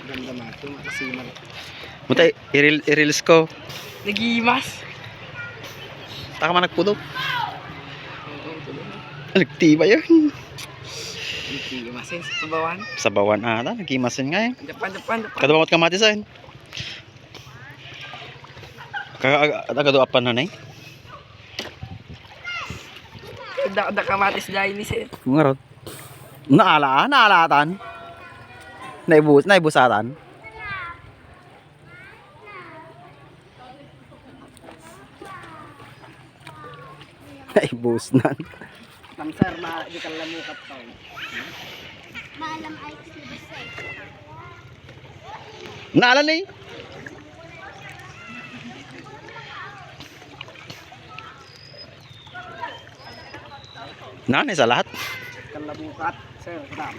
Ganda mato, makasiman. Muta, i-reels ko. Nagimas. Taka man nagpudok. Oo, tuloy. Nagtiba yun. Nagimas eh, sa bawan. Sa bawan ata, nagkimasin nga eh. Depan. Kadawat kamatis ay. Kagadoapan na na eh. Da kamatis dahil ni sir. Ngarot. Naalatan. Naibusatan. Naibus na. Tamsar na di kalamukat pa. Maalam ay kisibisay. Naalan eh. Nanay sa lahat. Kalamukat, sir. Kadam.